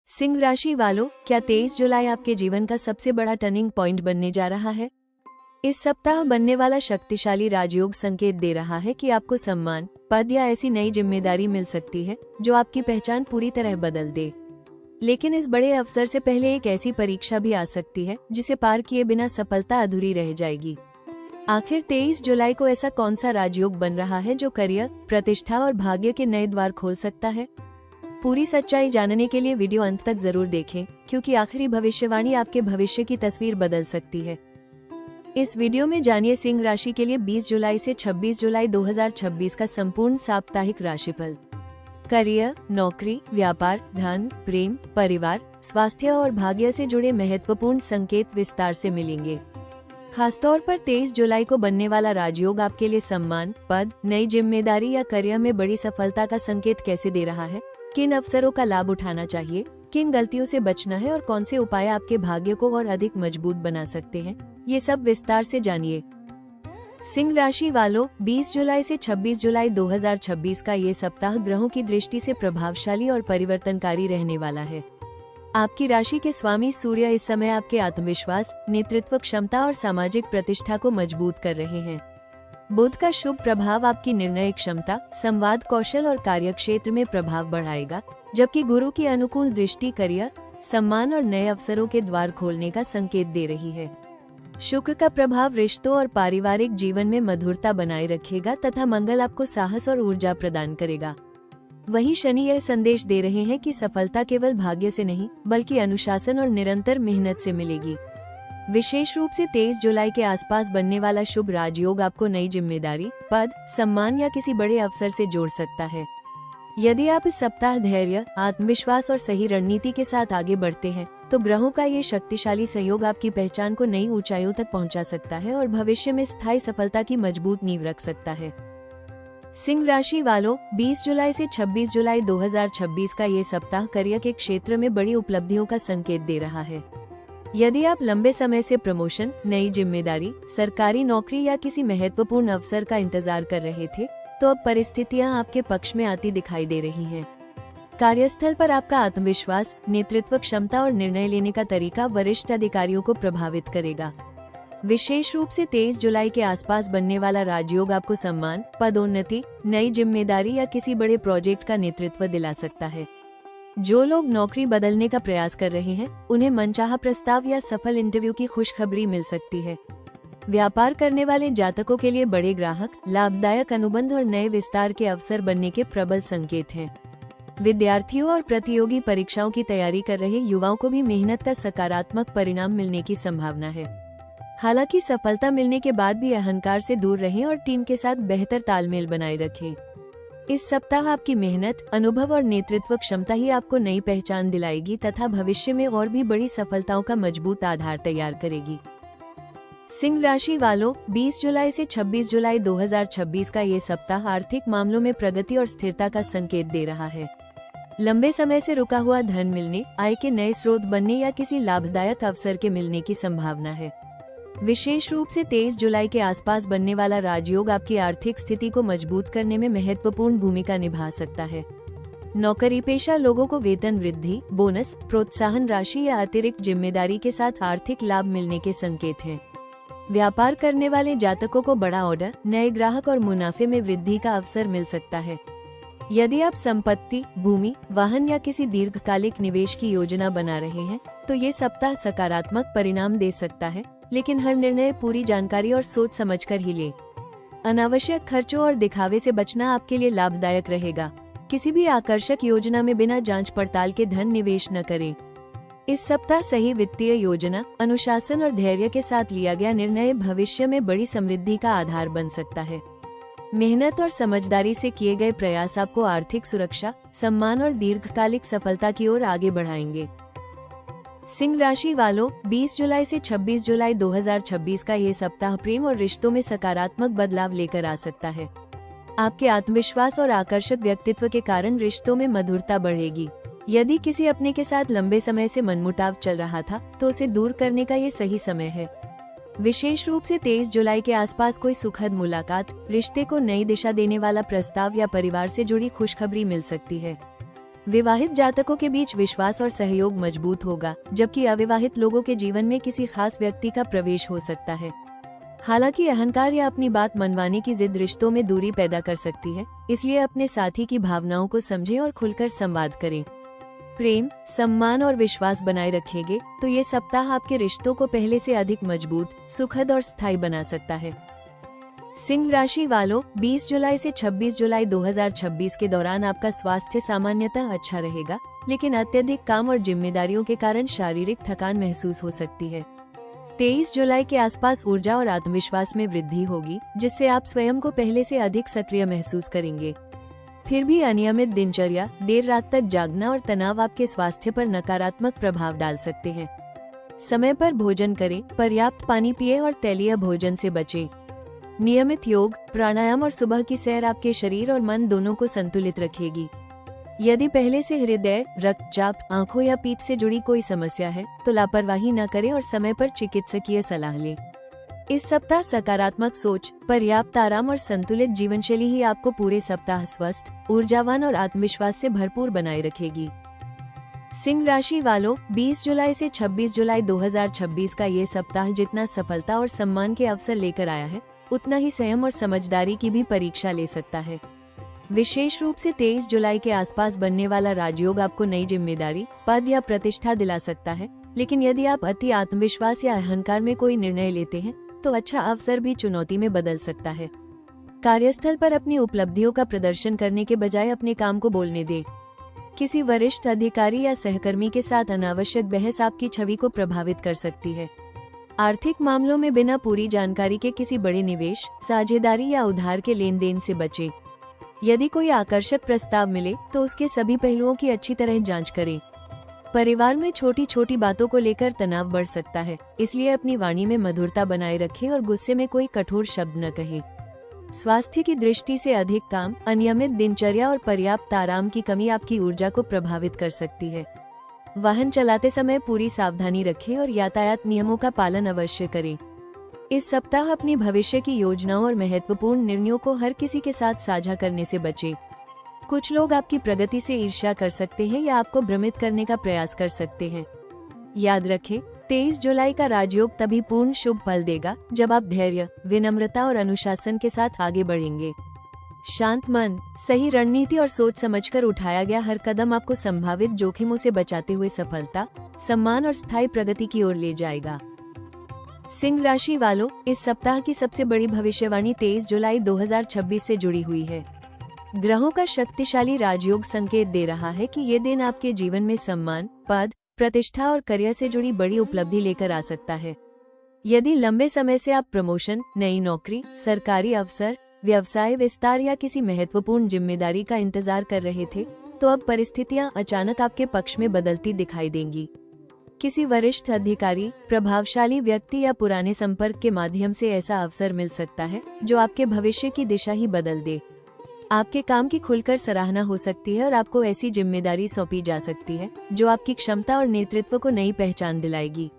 सिंह राशि वालों, क्या 23 जुलाई आपके जीवन का सबसे बड़ा टर्निंग पॉइंट बनने जा रहा है? इस सप्ताह बनने वाला शक्तिशाली राजयोग संकेत दे रहा है कि आपको सम्मान, पद या ऐसी नई जिम्मेदारी मिल सकती है जो आपकी पहचान पूरी तरह बदल दे। लेकिन इस बड़े अवसर से पहले एक ऐसी परीक्षा भी आ सकती है जिसे पार किए बिना सफलता अधूरी रह जाएगी। आखिर 23 जुलाई को ऐसा कौन सा राजयोग बन रहा है जो करियर, प्रतिष्ठा और भाग्य के नए द्वार खोल सकता है? पूरी सच्चाई जानने के लिए वीडियो अंत तक जरूर देखें, क्योंकि आखिरी भविष्यवाणी आपके भविष्य की तस्वीर बदल सकती है। इस वीडियो में जानिए सिंह राशि के लिए 20 जुलाई से 26 जुलाई 2026 का संपूर्ण साप्ताहिक राशिफल। करियर, नौकरी, व्यापार, धन, प्रेम, परिवार, स्वास्थ्य और भाग्य से जुड़े महत्वपूर्ण संकेत विस्तार से मिलेंगे। खासतौर पर 23 जुलाई को बनने वाला राजयोग आपके लिए सम्मान, पद, नई जिम्मेदारी या करियर में बड़ी सफलता का संकेत कैसे दे रहा है, किन अवसरों का लाभ उठाना चाहिए, किन गलतियों से बचना है और कौन से उपाय आपके भाग्य को और अधिक मजबूत बना सकते हैं, ये सब विस्तार से जानिए। सिंह राशि वालों, 20 जुलाई से 26 जुलाई 2026 का ये सप्ताह ग्रहों की दृष्टि से प्रभावशाली और परिवर्तनकारी रहने वाला है। आपकी राशि के स्वामी सूर्य इस समय आपके आत्मविश्वास, नेतृत्व क्षमता और सामाजिक प्रतिष्ठा को मजबूत कर रहे हैं। बुध का शुभ प्रभाव आपकी निर्णय क्षमता, संवाद कौशल और कार्यक्षेत्र में प्रभाव बढ़ाएगा, जबकि गुरु की अनुकूल दृष्टि करियर, सम्मान और नए अवसरों के द्वार खोलने का संकेत दे रही है। शुक्र का प्रभाव रिश्तों और पारिवारिक जीवन में मधुरता बनाए रखेगा तथा मंगल आपको साहस और ऊर्जा प्रदान करेगा। वहीं शनि यह संदेश दे रहे हैं कि सफलता केवल भाग्य से नहीं, बल्कि अनुशासन और निरंतर मेहनत से मिलेगी। विशेष रूप से 23 जुलाई के आसपास बनने वाला शुभ राजयोग आपको नई जिम्मेदारी, पद, सम्मान या किसी बड़े अवसर से जोड़ सकता है। यदि आप इस सप्ताह धैर्य, आत्मविश्वास और सही रणनीति के साथ आगे बढ़ते हैं, तो ग्रहों का ये शक्तिशाली सहयोग आपकी पहचान को नई ऊंचाइयों तक पहुंचा सकता है और भविष्य में स्थायी सफलता की मजबूत नींव रख सकता है। सिंह राशि वालों, 20 जुलाई से 26 जुलाई 2026 का ये सप्ताह करियर के क्षेत्र में बड़ी उपलब्धियों का संकेत दे रहा है। यदि आप लंबे समय से प्रमोशन, नई जिम्मेदारी, सरकारी नौकरी या किसी महत्वपूर्ण अवसर का इंतजार कर रहे थे, तो अब परिस्थितियां आपके पक्ष में आती दिखाई दे रही हैं। कार्यस्थल पर आपका आत्मविश्वास, नेतृत्व क्षमता और निर्णय लेने का तरीका वरिष्ठ अधिकारियों को प्रभावित करेगा। विशेष रूप से 23 जुलाई के आसपास बनने वाला राजयोग आपको सम्मान, पदोन्नति, नई जिम्मेदारी या किसी बड़े प्रोजेक्ट का नेतृत्व दिला सकता है। जो लोग नौकरी बदलने का प्रयास कर रहे हैं, उन्हें मनचाहा प्रस्ताव या सफल इंटरव्यू की खुशखबरी मिल सकती है। व्यापार करने वाले जातकों के लिए बड़े ग्राहक, लाभदायक अनुबंध और नए विस्तार के अवसर बनने के प्रबल संकेत हैं। विद्यार्थियों और प्रतियोगी परीक्षाओं की तैयारी कर रहे युवाओं को भी मेहनत का सकारात्मक परिणाम मिलने की संभावना है। हालांकि सफलता मिलने के बाद भी अहंकार से दूर रहें और टीम के साथ बेहतर तालमेल बनाए रखें। इस सप्ताह आपकी मेहनत, अनुभव और नेतृत्व क्षमता ही आपको नई पहचान दिलाएगी तथा भविष्य में और भी बड़ी सफलताओं का मजबूत आधार तैयार करेगी। सिंह राशि वालों, 20 जुलाई से 26 जुलाई 2026 का ये सप्ताह आर्थिक मामलों में प्रगति और स्थिरता का संकेत दे रहा है। लंबे समय से रुका हुआ धन मिलने, आय के नए स्रोत बनने या किसी लाभदायक अवसर के मिलने की संभावना है। विशेष रूप से 23 जुलाई के आसपास बनने वाला राजयोग आपकी आर्थिक स्थिति को मजबूत करने में महत्वपूर्ण भूमिका निभा सकता है। नौकरी पेशा लोगों को वेतन वृद्धि, बोनस, प्रोत्साहन राशि या अतिरिक्त जिम्मेदारी के साथ आर्थिक लाभ मिलने के संकेत हैं। व्यापार करने वाले जातकों को बड़ा ऑर्डर, नए ग्राहक और मुनाफे में वृद्धि का अवसर मिल सकता है। यदि आप संपत्ति, भूमि, वाहन या किसी दीर्घकालिक निवेश की योजना बना रहे हैं, तो ये सप्ताह सकारात्मक परिणाम दे सकता है, लेकिन हर निर्णय पूरी जानकारी और सोच समझकर ही लें। अनावश्यक खर्चों और दिखावे से बचना आपके लिए लाभदायक रहेगा। किसी भी आकर्षक योजना में बिना जांच पड़ताल के धन निवेश न करें। इस सप्ताह सही वित्तीय योजना, अनुशासन और धैर्य के साथ लिया गया निर्णय भविष्य में बड़ी समृद्धि का आधार बन सकता है। मेहनत और समझदारी से किए गए प्रयास आपको आर्थिक सुरक्षा, सम्मान और दीर्घकालिक सफलता की ओर आगे बढ़ाएंगे। सिंह राशि वालों, 20 जुलाई से 26 जुलाई 2026 का ये सप्ताह प्रेम और रिश्तों में सकारात्मक बदलाव लेकर आ सकता है। आपके आत्मविश्वास और आकर्षक व्यक्तित्व के कारण रिश्तों में मधुरता बढ़ेगी। यदि किसी अपने के साथ लंबे समय से मनमुटाव चल रहा था, तो उसे दूर करने का ये सही समय है। विशेष रूप से 23 जुलाई के आसपास कोई सुखद मुलाकात, रिश्ते को नई दिशा देने वाला प्रस्ताव या परिवार से जुड़ी खुशखबरी मिल सकती है। विवाहित जातकों के बीच विश्वास और सहयोग मजबूत होगा, जबकि अविवाहित लोगों के जीवन में किसी खास व्यक्ति का प्रवेश हो सकता है। हालांकि अहंकार या अपनी बात मनवाने की जिद रिश्तों में दूरी पैदा कर सकती है, इसलिए अपने साथी की भावनाओं को समझें और खुलकर संवाद करें। प्रेम, सम्मान और विश्वास बनाए रखेंगे तो ये सप्ताह आपके रिश्तों को पहले से अधिक मजबूत, सुखद और स्थायी बना सकता है। सिंह राशि वालों, 20 जुलाई से 26 जुलाई 2026 के दौरान आपका स्वास्थ्य सामान्यतः अच्छा रहेगा, लेकिन अत्यधिक काम और जिम्मेदारियों के कारण शारीरिक थकान महसूस हो सकती है। 23 जुलाई के आसपास ऊर्जा और आत्मविश्वास में वृद्धि होगी, जिससे आप स्वयं को पहले से अधिक सक्रिय महसूस करेंगे। फिर भी अनियमित दिनचर्या, देर रात तक जागना और तनाव आपके स्वास्थ्य पर नकारात्मक प्रभाव डाल सकते हैं। समय पर भोजन करें, पर्याप्त पानी पिएं और तैलीय भोजन से बचें। नियमित योग, प्राणायाम और सुबह की सैर आपके शरीर और मन दोनों को संतुलित रखेगी। यदि पहले से हृदय, रक्तचाप, आंखों या पीठ से जुड़ी कोई समस्या है तो लापरवाही न करें और समय पर चिकित्सकीय सलाह लें। इस सप्ताह सकारात्मक सोच, पर्याप्त आराम और संतुलित जीवनशैली ही आपको पूरे सप्ताह स्वस्थ, ऊर्जावान और आत्मविश्वास से भरपूर बनाए रखेगी। सिंह राशि वालों, 20 जुलाई से 26 जुलाई 2026 का ये सप्ताह जितना सफलता और सम्मान के अवसर लेकर आया है, उतना ही संयम और समझदारी की भी परीक्षा ले सकता है। विशेष रूप से 23 जुलाई के आसपास बनने वाला राजयोग आपको नई जिम्मेदारी, पद या प्रतिष्ठा दिला सकता है, लेकिन यदि आप अति आत्मविश्वास या अहंकार में कोई निर्णय लेते हैं तो अच्छा अवसर भी चुनौती में बदल सकता है। कार्यस्थल पर अपनी उपलब्धियों का प्रदर्शन करने के बजाय अपने काम को बोलने दें। किसी वरिष्ठ अधिकारी या सहकर्मी के साथ अनावश्यक बहस आपकी छवि को प्रभावित कर सकती है। आर्थिक मामलों में बिना पूरी जानकारी के किसी बड़े निवेश, साझेदारी या उधार के लेन देन से बचें। यदि कोई आकर्षक प्रस्ताव मिले तो उसके सभी पहलुओं की अच्छी तरह जांच करें। परिवार में छोटी छोटी बातों को लेकर तनाव बढ़ सकता है, इसलिए अपनी वाणी में मधुरता बनाए रखें और गुस्से में कोई कठोर शब्द न कहें। स्वास्थ्य की दृष्टि से अधिक काम, अनियमित दिनचर्या और पर्याप्त आराम की कमी आपकी ऊर्जा को प्रभावित कर सकती है। वाहन चलाते समय पूरी सावधानी रखें और यातायात नियमों का पालन अवश्य करें। इस सप्ताह अपनी भविष्य की योजनाओं और महत्वपूर्ण निर्णयों को हर किसी के साथ साझा करने से बचें। कुछ लोग आपकी प्रगति से ईर्ष्या कर सकते हैं या आपको भ्रमित करने का प्रयास कर सकते हैं। याद रखें, 23 जुलाई का राजयोग तभी पूर्ण शुभ फल देगा जब आप धैर्य, विनम्रता और अनुशासन के साथ आगे बढ़ेंगे। शांत मन, सही रणनीति और सोच समझकर उठाया गया हर कदम आपको संभावित जोखिमों से बचाते हुए सफलता, सम्मान और स्थायी प्रगति की ओर ले जाएगा। सिंह राशि वालों, इस सप्ताह की सबसे बड़ी भविष्यवाणी 23 जुलाई 2026 से जुड़ी हुई है। ग्रहों का शक्तिशाली राजयोग संकेत दे रहा है कि ये दिन आपके जीवन में सम्मान, पद, प्रतिष्ठा और करियर से जुड़ी बड़ी उपलब्धि लेकर आ सकता है। यदि लंबे समय से आप प्रमोशन, नई नौकरी, सरकारी अवसर, व्यवसाय विस्तार या किसी महत्वपूर्ण जिम्मेदारी का इंतजार कर रहे थे, तो अब परिस्थितियां अचानक आपके पक्ष में बदलती दिखाई देंगी। किसी वरिष्ठ अधिकारी, प्रभावशाली व्यक्ति या पुराने संपर्क के माध्यम से ऐसा अवसर मिल सकता है जो आपके भविष्य की दिशा ही बदल दे। आपके काम की खुलकर सराहना हो सकती है और आपको ऐसी जिम्मेदारी सौंपी जा सकती है जो आपकी क्षमता और नेतृत्व को नई पहचान दिलाएगी।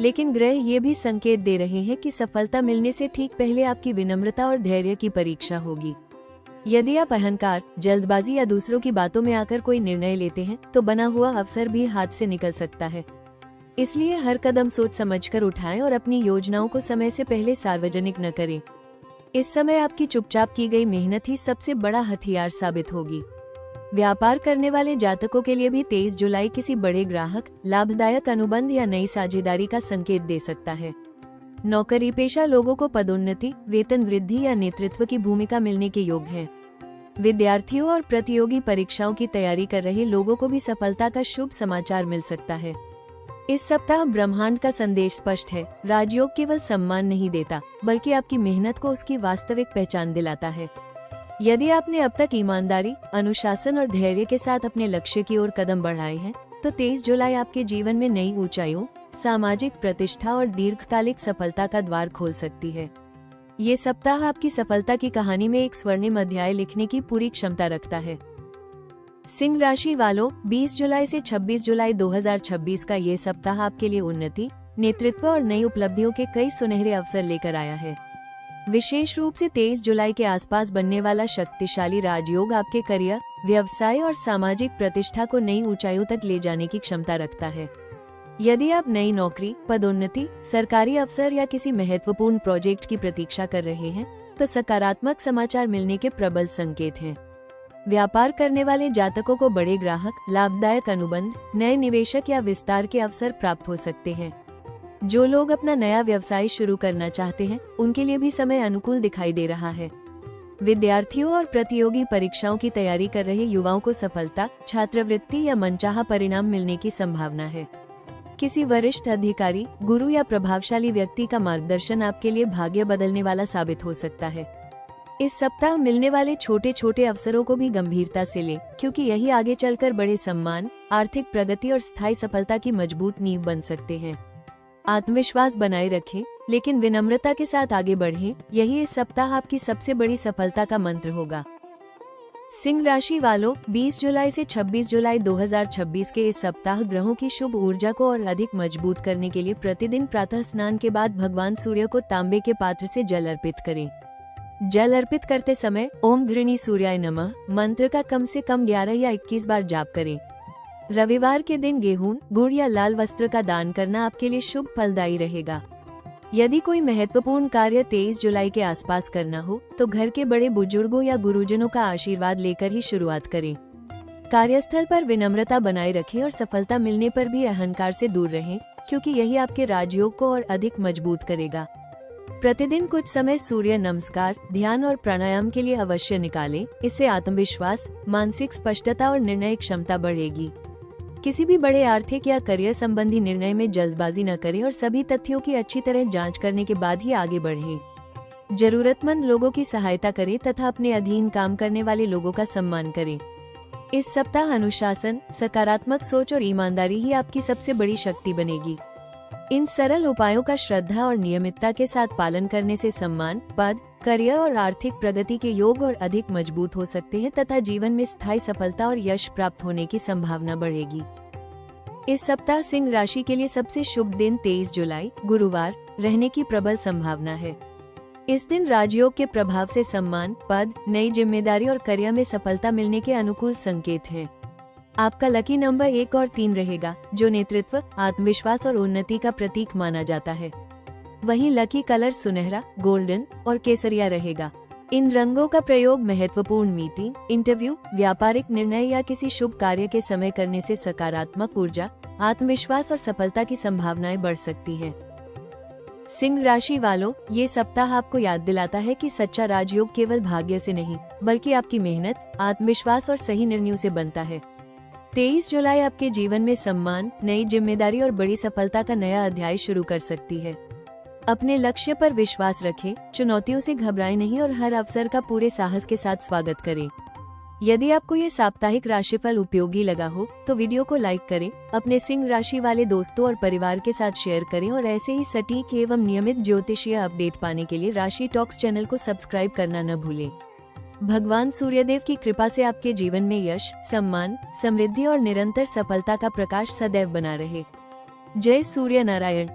लेकिन ग्रह ये भी संकेत दे रहे हैं कि सफलता मिलने से ठीक पहले आपकी विनम्रता और धैर्य की परीक्षा होगी। यदि आप अहंकार, जल्दबाजी या दूसरों की बातों में आकर कोई निर्णय लेते हैं तो बना हुआ अवसर भी हाथ से निकल सकता है। इसलिए हर कदम सोच समझकर उठाएं और अपनी योजनाओं को समय से पहले सार्वजनिक न करें। इस समय आपकी चुपचाप की गई मेहनत ही सबसे बड़ा हथियार साबित होगी। व्यापार करने वाले जातकों के लिए भी 23 जुलाई किसी बड़े ग्राहक, लाभदायक अनुबंध या नई साझेदारी का संकेत दे सकता है। नौकरी पेशा लोगों को पदोन्नति, वेतन वृद्धि या नेतृत्व की भूमिका मिलने के योग है। विद्यार्थियों और प्रतियोगी परीक्षाओं की तैयारी कर रहे लोगों को भी सफलता का शुभ समाचार मिल सकता है। इस सप्ताह ब्रह्मांड का संदेश स्पष्ट है, राजयोग केवल सम्मान नहीं देता, बल्कि आपकी मेहनत को उसकी वास्तविक पहचान दिलाता है। यदि आपने अब तक ईमानदारी, अनुशासन और धैर्य के साथ अपने लक्ष्य की ओर कदम बढ़ाए हैं, तो 23 जुलाई आपके जीवन में नई ऊंचाइयों, सामाजिक प्रतिष्ठा और दीर्घकालिक सफलता का द्वार खोल सकती है। ये सप्ताह आपकी सफलता की कहानी में एक स्वर्णिम अध्याय लिखने की पूरी क्षमता रखता है। सिंह राशि वालों, 20 जुलाई से 26 जुलाई 2026 का ये सप्ताह आपके लिए उन्नति, नेतृत्व और नई उपलब्धियों के कई सुनहरे अवसर लेकर आया है। विशेष रूप से 23 जुलाई के आसपास बनने वाला शक्तिशाली राजयोग आपके करियर, व्यवसाय और सामाजिक प्रतिष्ठा को नई ऊंचाइयों तक ले जाने की क्षमता रखता है। यदि आप नई नौकरी, पदोन्नति, सरकारी अवसर या किसी महत्वपूर्ण प्रोजेक्ट की प्रतीक्षा कर रहे हैं, तो सकारात्मक समाचार मिलने के प्रबल संकेत हैं। व्यापार करने वाले जातकों को बड़े ग्राहक, लाभदायक अनुबंध, नए निवेशक या विस्तार के अवसर प्राप्त हो सकते हैं। जो लोग अपना नया व्यवसाय शुरू करना चाहते हैं, उनके लिए भी समय अनुकूल दिखाई दे रहा है। विद्यार्थियों और प्रतियोगी परीक्षाओं की तैयारी कर रहे युवाओं को सफलता, छात्रवृत्ति या मनचाहा परिणाम मिलने की संभावना है। किसी वरिष्ठ अधिकारी, गुरु या प्रभावशाली व्यक्ति का मार्गदर्शन आपके लिए भाग्य बदलने वाला साबित हो सकता है। इस सप्ताह मिलने वाले छोटे छोटे अवसरों को भी गंभीरता से लें, क्योंकि यही आगे चलकर बड़े सम्मान, आर्थिक प्रगति और स्थायी सफलता की मजबूत नींव बन सकते हैं। आत्मविश्वास बनाए रखें, लेकिन विनम्रता के साथ आगे बढ़ें। यही इस सप्ताह आपकी सबसे बड़ी सफलता का मंत्र होगा। सिंह राशि वालों, 20 जुलाई से 26 जुलाई 2026 के इस सप्ताह ग्रहों की शुभ ऊर्जा को और अधिक मजबूत करने के लिए प्रतिदिन प्रातः स्नान के बाद भगवान सूर्य को तांबे के पात्र से जल अर्पित करें। जल अर्पित करते समय ओम घृणी सूर्याय नमः मंत्र का कम से कम 11 या 21 बार जाप करें। रविवार के दिन गेहूं, गुड़ या लाल वस्त्र का दान करना आपके लिए शुभ फलदायी रहेगा। यदि कोई महत्वपूर्ण कार्य 23 जुलाई के आसपास करना हो, तो घर के बड़े बुजुर्गों या गुरुजनों का आशीर्वाद लेकर ही शुरुआत करें। कार्यस्थल पर विनम्रता बनाए रखें और सफलता मिलने पर भी अहंकार से दूर रहें, क्योंकि यही आपके राजयोग को और अधिक मजबूत करेगा। प्रतिदिन कुछ समय सूर्य नमस्कार, ध्यान और प्राणायाम के लिए अवश्य निकालें। इससे आत्मविश्वास, मानसिक स्पष्टता और निर्णय क्षमता बढ़ेगी। किसी भी बड़े आर्थिक या करियर संबंधी निर्णय में जल्दबाजी न करें और सभी तथ्यों की अच्छी तरह जांच करने के बाद ही आगे बढ़ें। जरूरतमंद लोगों की सहायता करें तथा अपने अधीन काम करने वाले लोगों का सम्मान करें। इस सप्ताह अनुशासन, सकारात्मक सोच और ईमानदारी ही आपकी सबसे बड़ी शक्ति बनेगी। इन सरल उपायों का श्रद्धा और नियमितता के साथ पालन करने से सम्मान, पद, करियर और आर्थिक प्रगति के योग और अधिक मजबूत हो सकते हैं तथा जीवन में स्थायी सफलता और यश प्राप्त होने की संभावना बढ़ेगी। इस सप्ताह सिंह राशि के लिए सबसे शुभ दिन 23 जुलाई गुरुवार रहने की प्रबल संभावना है। इस दिन राजयोग के प्रभाव से सम्मान, पद, नई जिम्मेदारी और करियर में सफलता मिलने के अनुकूल संकेत हैं। आपका लकी नंबर 1 और 3 रहेगा, जो नेतृत्व, आत्मविश्वास और उन्नति का प्रतीक माना जाता है। वहीं लकी कलर सुनहरा, गोल्डन और केसरिया रहेगा। इन रंगों का प्रयोग महत्वपूर्ण मीटिंग, इंटरव्यू, व्यापारिक निर्णय या किसी शुभ कार्य के समय करने से सकारात्मक ऊर्जा, आत्मविश्वास और सफलता की संभावनाएं बढ़ सकती हैं। सिंह राशि वालों, ये सप्ताह आपको याद दिलाता है कि सच्चा राजयोग केवल भाग्य से नहीं, बल्कि आपकी मेहनत, आत्मविश्वास और सही निर्णयों से बनता है। 23 जुलाई आपके जीवन में सम्मान, नई जिम्मेदारी और बड़ी सफलता का नया अध्याय शुरू कर सकती है। अपने लक्ष्य पर विश्वास रखें, चुनौतियों से घबराएं नहीं और हर अवसर का पूरे साहस के साथ स्वागत करें। यदि आपको ये साप्ताहिक राशिफल उपयोगी लगा हो, तो वीडियो को लाइक करें, अपने सिंह राशि वाले दोस्तों और परिवार के साथ शेयर करें और ऐसे ही सटीक एवं नियमित ज्योतिषीय अपडेट पाने के लिए राशि टॉक्स चैनल को सब्सक्राइब करना न भूलें। भगवान सूर्यदेव की कृपा से आपके जीवन में यश, सम्मान, समृद्धि और निरंतर सफलता का प्रकाश सदैव बना रहे। जय सूर्य नारायण।